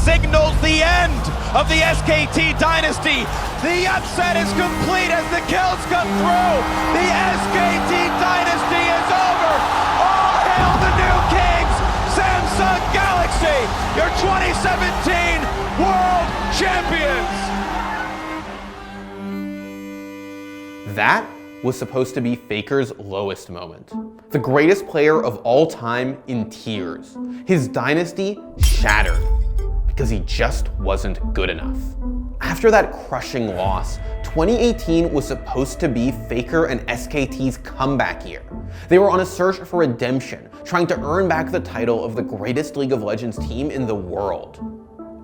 signals the end of the SKT dynasty. The upset is complete as the kills come through. The SKT dynasty is over. All hail the new kings, Samsung Galaxy, your 2017 world champions. That was supposed to be Faker's lowest moment. The greatest player of all time in tears. His dynasty shattered because he just wasn't good enough. After that crushing loss, 2018 was supposed to be Faker and SKT's comeback year. They were on a search for redemption, trying to earn back the title of the greatest League of Legends team in the world.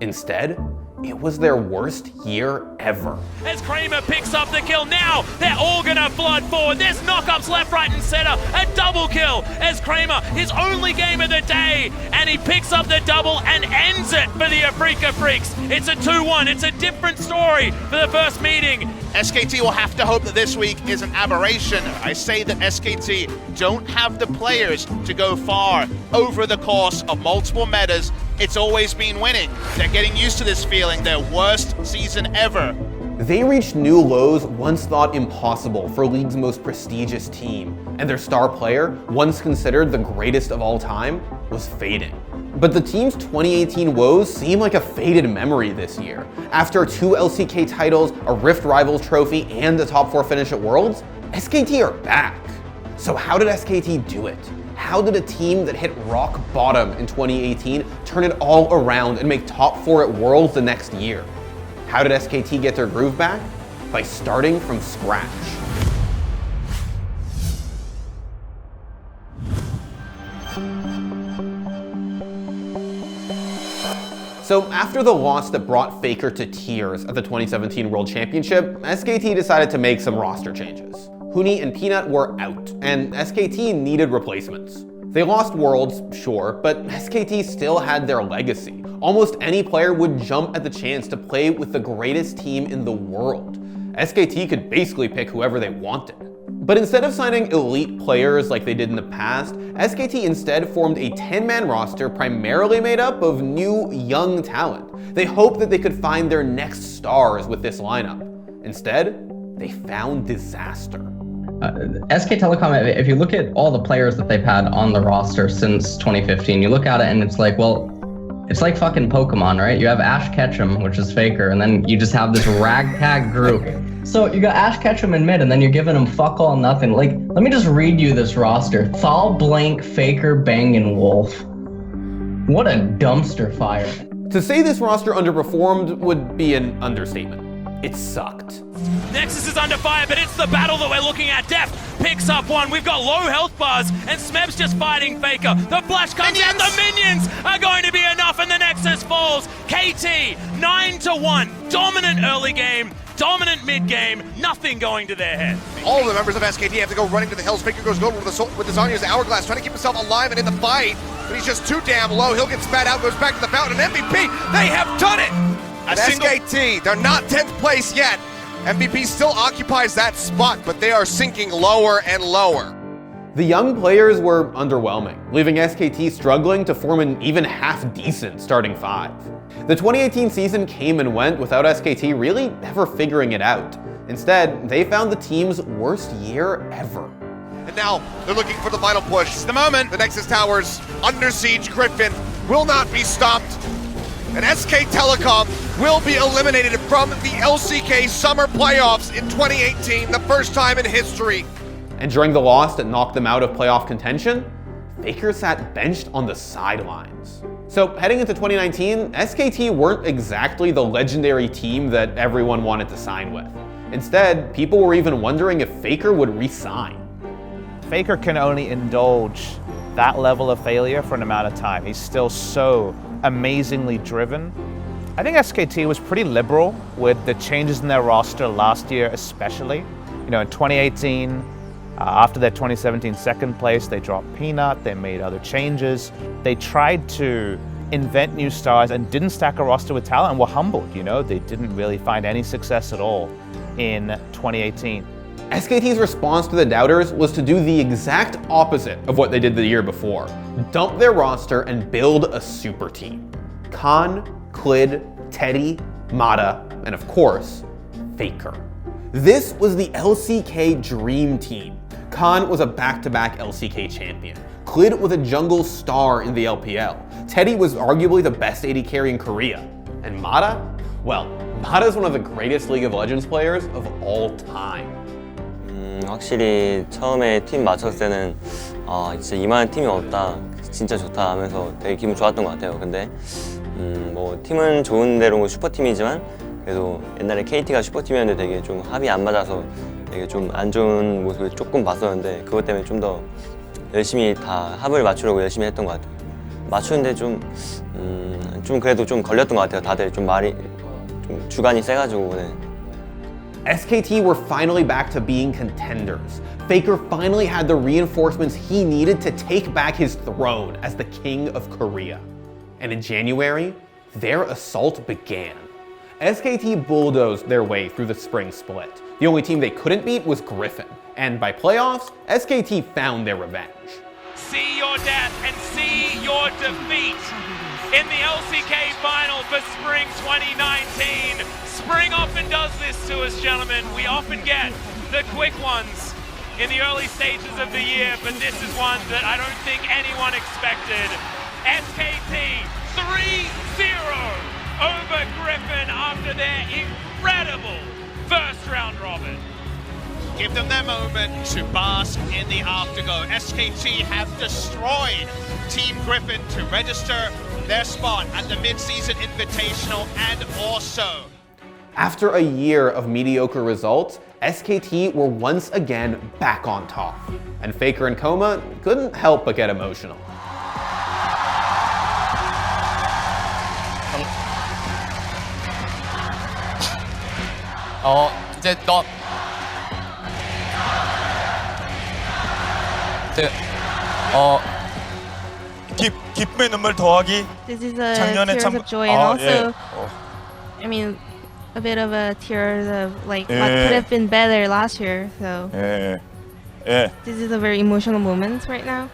Instead, it was their worst year ever. As Kramer picks up the kill, now they're all gonna flood forward. There's knockups left, right, and center. A double kill as Kramer, his only game of the day, and he picks up the double and ends it for the Afrika Freaks. It's a 2-1. It's a different story for the first meeting. SKT will have to hope that this week is an aberration. I say that SKT don't have the players to go far over the course of multiple metas. It's always been winning. They're getting used to this feeling, their worst season ever. They reached new lows once thought impossible for League's most prestigious team, and their star player, once considered the greatest of all time, was fading. But the team's 2018 woes seem like a faded memory this year. After 2 LCK titles, a Rift Rivals trophy, and a top 4 finish at Worlds, SKT are back. So how did SKT do it? How did a team that hit rock bottom in 2018 turn it all around and make top 4 at Worlds the next year? How did SKT get their groove back? By starting from scratch. So after the loss that brought Faker to tears at the 2017 World Championship, SKT decided to make some roster changes. Huyhn and Peanut were out, and SKT needed replacements. They lost Worlds, sure, but SKT still had their legacy. Almost any player would jump at the chance to play with the greatest team in the world. SKT could basically pick whoever they wanted. But instead of signing elite players like they did in the past, SKT instead formed a 10-man roster primarily made up of new, young talent. They hoped that they could find their next stars with this lineup. Instead, they found disaster. SK Telecom, if you look at all the players that they've had on the roster since 2015, you look at it and it's like, well, it's like fucking Pokemon, right? You have Ash Ketchum, which is Faker, and then you just have this ragtag group. So you got Ash Ketchum in mid, and then you're giving him fuck all nothing. Like, let me just read you this roster. Thal, Blank, Faker, Bang, and Wolf. What a dumpster fire. To say this roster underperformed would be an understatement. It sucked. Nexus is under fire, but it's the battle that we're looking at. Deft picks up one. We've got low health bars, and Smeb's just fighting Faker. The flash comes out. The minions are going to be enough, and the Nexus falls. KT, 9-1. Dominant early game, dominant mid game, nothing going to their head. All of the members of SKT have to go running to the hills. Faker goes over with the Zhonya's Hourglass, trying to keep himself alive and in the fight, but he's just too damn low. He'll get spat out, goes back to the fountain, and MVP, they have done it! At SKT, they're not 10th place yet. MVP still occupies that spot, but they are sinking lower and lower. The young players were underwhelming, leaving SKT struggling to form an even half-decent starting 5. The 2018 season came and went without SKT really ever figuring it out. Instead, they found the team's worst year ever. And now, they're looking for the final push. It's the moment. The Nexus Towers, under siege, Griffin will not be stopped. And SK Telecom will be eliminated from the LCK Summer Playoffs in 2018, the first time in history. And during the loss that knocked them out of playoff contention, Faker sat benched on the sidelines. So heading into 2019, SKT weren't exactly the legendary team that everyone wanted to sign with. Instead, people were even wondering if Faker would re-sign. Faker can only indulge that level of failure for an amount of time. He's still so amazingly driven. I think SKT was pretty liberal with the changes in their roster last year especially. You know, in 2018, after their 2017 second place, they dropped Peanut, they made other changes. They tried to invent new stars and didn't stack a roster with talent and were humbled, you know? They didn't really find any success at all in 2018. SKT's response to the doubters was to do the exact opposite of what they did the year before. Dump their roster and build a super team. Khan Clid, Teddy, Mata, and of course, Faker. This was the LCK Dream Team. Khan was a back-to-back LCK champion. Clid was a jungle star in the LPL. Teddy was arguably the best AD carry in Korea. And Mata? Well, Mata is one of the greatest League of Legends players of all time. 확실히 처음에 팀 맞췄을 때는 진짜 이만한 팀이 없다, 진짜 좋다 하면서 되게 기분 좋았던 것 같아요. 근데 뭐 팀은 좋은 대로 슈퍼팀이지만 그래도 옛날에 KT가 슈퍼팀이었는데 되게 좀 합이 안 맞아서 되게 좀 안 좋은 모습을 조금 봤었는데 그것 때문에 좀 더 열심히 다 합을 맞추려고 열심히 했던 것 같아요. 맞추는데 좀 그래도 좀 걸렸던 것 같아요. 다들 좀 말이 좀 주관이 세가지고. 네. SKT were finally back to being contenders. Faker finally had the reinforcements he needed to take back his throne as the King of Korea. And in January, their assault began. SKT bulldozed their way through the spring split. The only team they couldn't beat was Griffin. And by playoffs, SKT found their revenge. See your death and see your defeat in the LCK final for Spring 2019. Spring often does this to us, gentlemen. We often get the quick ones in the early stages of the year, but this is one that I don't think anyone expected. SKT 3-0 over Griffin after their incredible first round robin. Give them their moment to bask in the afterglow. SKT have destroyed Team Griffin to register their spot at the mid-season invitational and also. After a year of mediocre results, SKT were once again back on top. And Faker and Coma couldn't help but get emotional. 이제 너 기쁨의 눈물 더하기. This is a 작년에 tears 참 of joy and also, 예. I mean, a bit of a tears of like what 예. could have been better last year. So 예. 예. this is a very emotional moment right now.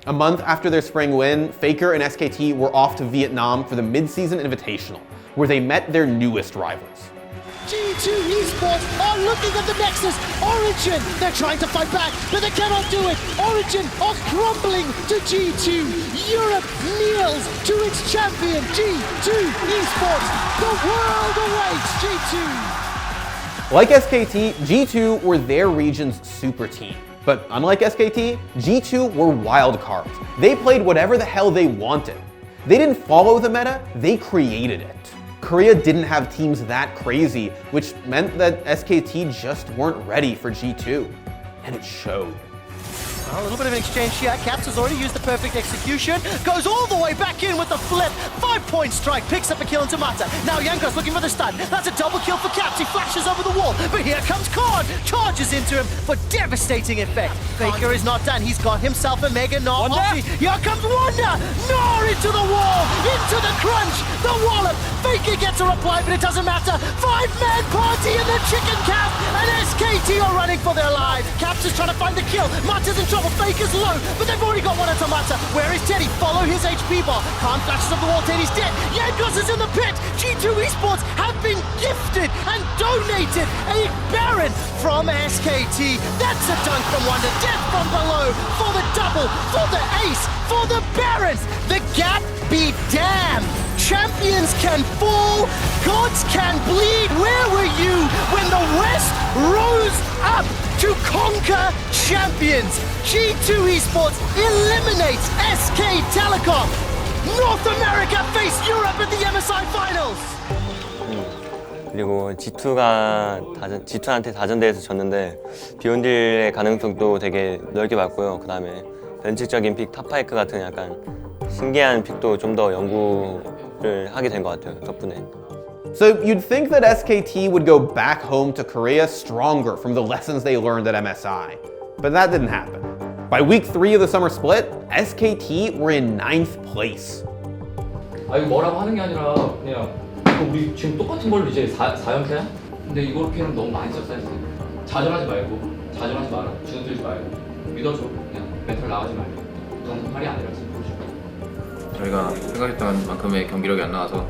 A month after their spring win, Faker and SKT were off to Vietnam for the mid-season invitational, where they met their newest rivals. G2 esports are looking at the Nexus. Origin, they're trying to fight back, but they cannot do it. Origin are crumbling to G2. Europe kneels to its champion, G2 esports. The world awaits G2. Like SKT, G2 were their region's super team. But unlike SKT, G2 were wildcards. They played whatever the hell they wanted. They didn't follow the meta, they created it. Korea didn't have teams that crazy, which meant that SKT just weren't ready for G2. And it showed. A little bit of an exchange here. Caps has already used the perfect execution. Goes all the way back in with the flip. 5-point strike. Picks up a kill into Mata. Now Yanko's looking for the stun. That's a double kill for Caps. He flashes over the wall. But here comes Korn. Charges into him for devastating effect. Faker is not done. He's got himself a Mega Gnar. Here comes Wonder. Gnar into the wall. Into the crunch. The wallop. Faker gets a reply, but it doesn't matter. 5-man party in the chicken cap. And SKT are running for their lives. Caps is trying to find the kill. Mata's in trouble. Faker's low, but they've already got one into Mata. Where is Teddy? Follow his HP bar. Khan flashes up the wall. Teddy's dead. Yankos is in the pit. G2 esports have been gifted and donated a Baron from SKT. That's a dunk from Wonder. Death from below for the double, for the ace, for the Barons. The gap be damned. Champions can fall, gods can bleed. Where were you when the West rose up to conquer champions? G2 esports eliminates SK Telecom. North America face Europe at the MSI Finals. 그리고 G2한테 다전대에서 졌는데 비욘딜의 가능성도 되게 넓게 봤고요. 그 다음에 변칙적인 픽 탑파이크 같은 약간 신기한 픽도 좀 더 연구를 하게 된 것 같아요. 덕분에. So you'd think that SKT would go back home to Korea stronger from the lessons they learned at MSI. But that didn't happen. By week 3 of the summer split, SKT were in 9th place. 아 이거 뭐라고 하는 게 아니라 그냥 이거 우리 지금 똑같은 걸로 이제 4연패야? 근데 이렇게는 너무 많이 썼어요. 좌절하지 말고 좌절하지 마라. 주눅들지 말고 믿어줘. 그냥 멘탈 나가지 말고 그 정도 팔이 아니라서. 저희가 생각했던 만큼의 경기력이 안 나와서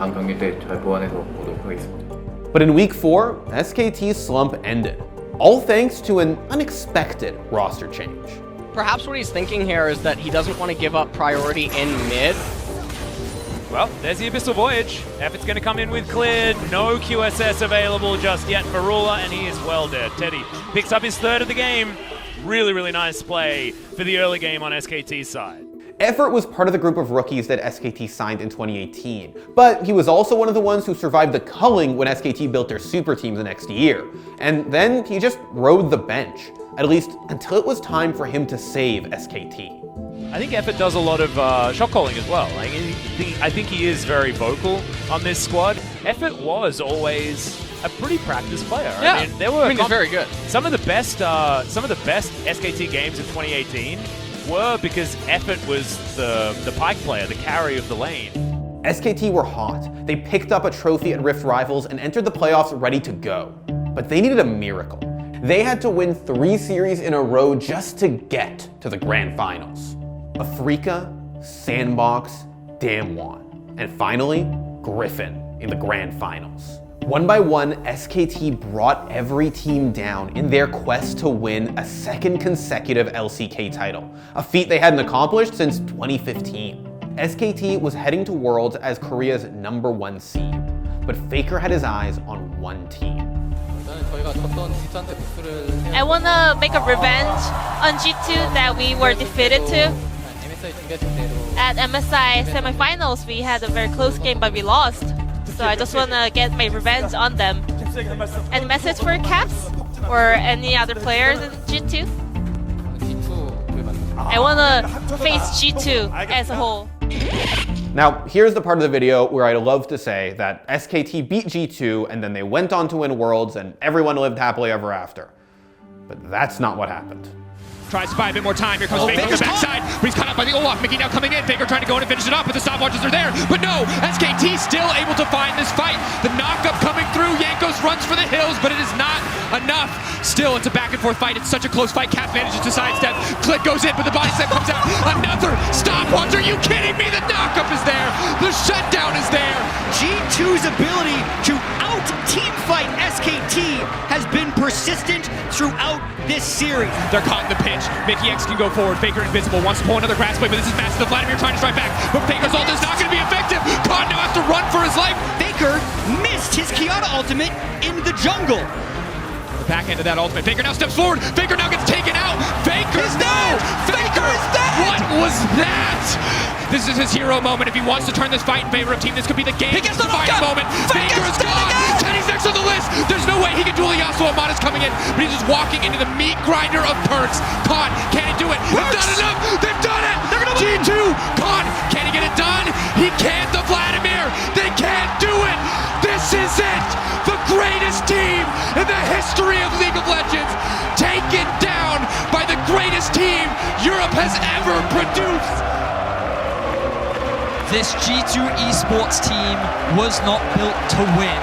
다음 경기 때 잘 보완해서 오도록 하겠습니다. But in week 4, SKT's slump ended, all thanks to an unexpected roster change. Perhaps what he's thinking here is that he doesn't want to give up priority in mid. Well, there's the Abyssal Voyage. Effort's going to come in with cleared. No QSS available just yet for Ruler, and he is well dead. Teddy picks up his third of the game. Really, really nice play for the early game on SKT's side. Effort was part of the group of rookies that SKT signed in 2018, but he was also one of the ones who survived the culling when SKT built their super teams the next year. And then he just rode the bench, at least until it was time for him to save SKT. I think Effort does a lot of shot calling as well. Like, I think he is very vocal on this squad. Effort was always a pretty practiced player. Yeah, I mean, he's very good. Some of the best SKT games in 2018 were because Effort was the pike player, the carry of the lane. SKT were hot. They picked up a trophy at Rift Rivals and entered the playoffs ready to go. But they needed a miracle. They had to win 3 series in a row just to get to the grand finals. Afrika, Sandbox, Damwon, and finally, Griffin in the grand finals. One by one, SKT brought every team down in their quest to win a second consecutive LCK title, a feat they hadn't accomplished since 2015. SKT was heading to Worlds as Korea's #1 seed, but Faker had his eyes on one team. I want to make a revenge on G2 that we were defeated to. At MSI semifinals, we had a very close game, but we lost. So I just want to get my revenge on them. And message for Caps or any other players in G2? I want to face G2 as a whole. Now, here's the part of the video where I'd love to say that SKT beat G2 and then they went on to win Worlds and everyone lived happily ever after. But that's not what happened. Tries to buy a bit more time. Here comes Faker on the backside. But he's caught up by the Olaf. Mickey now coming in. Faker trying to go in and finish it up, but the stopwatches are there. But no, SKT still able to find this fight. The knock-up coming through. Jankos runs for the hills, but it is not enough. Still, it's a back-and-forth fight. It's such a close fight. Cap manages to sidestep. Click goes in, but the body step comes out. Another stopwatch. Are you kidding me? The knock-up is there. The shutdown is there. G2's ability to out-teamfight SKT has been persistent throughout this series. They're caught in the pinch. Mickey X can go forward. Faker invisible. Wants to pull another grass blade, but this is massive. Vladimir trying to strike back, but Faker's ult is not going to be effective. Khan now has to run for his life. Faker missed his Kiana ultimate in the jungle. The back end of that ultimate. Faker now steps forward. Faker now gets taken out. Faker is dead. Faker is dead. What was that? This is his hero moment. If he wants to turn this fight in favor of team, this could be the game-defining moment. Faker is gone. Teddy's next on the list. There's no way he can duel Yasuo. Amada's coming in, but he's just walking into the meat grinder of perks. Khan, can he do it? They've done enough. They've done it. G2. Khan, can he get it done? He can't. The Vladimir. They can't do it. This is it. The greatest team in the history of League of Legends, taken down by the greatest team Europe has ever produced. This G2 esports team was not built to win.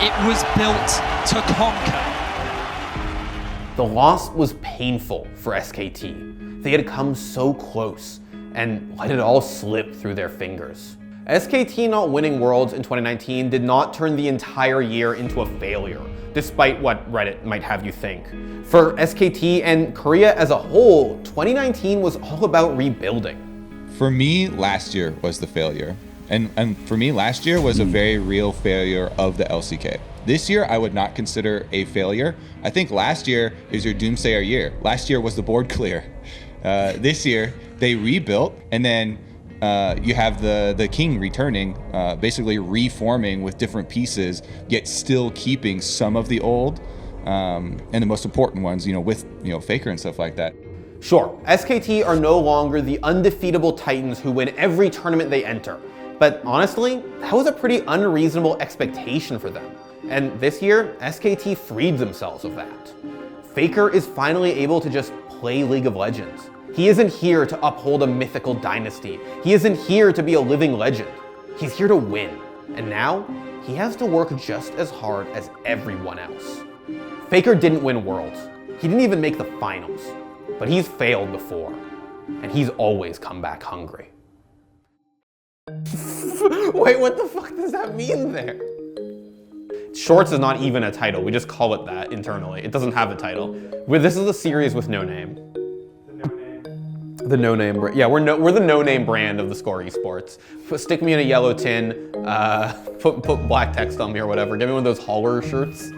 It was built to conquer. The loss was painful for SKT. They had come so close and let it all slip through their fingers. SKT not winning Worlds in 2019 did not turn the entire year into a failure, despite what Reddit might have you think. For SKT and Korea as a whole, 2019 was all about rebuilding. For me, last year was the failure. And for me, last year was a very real failure of the LCK. This year, I would not consider a failure. I think last year is your doomsayer year. Last year was the board clear. This year, they rebuilt, and then you have the king returning, basically reforming with different pieces, yet still keeping some of the old and the most important ones, with Faker and stuff like that. Sure, SKT are no longer the undefeatable Titans who win every tournament they enter. But honestly, that was a pretty unreasonable expectation for them. And this year, SKT freed themselves of that. Faker is finally able to just play League of Legends. He isn't here to uphold a mythical dynasty. He isn't here to be a living legend. He's here to win. And now, he has to work just as hard as everyone else. Faker didn't win Worlds. He didn't even make the finals. But he's failed before. And he's always come back hungry. Wait, what the fuck does that mean there? Shorts is not even a title. We just call it that internally. It doesn't have a title. This is a series with no name. The no name. Yeah, we're the no name brand of theScore esports. Stick me in a yellow tin. Put black text on me or whatever. Give me one of those hauler shirts.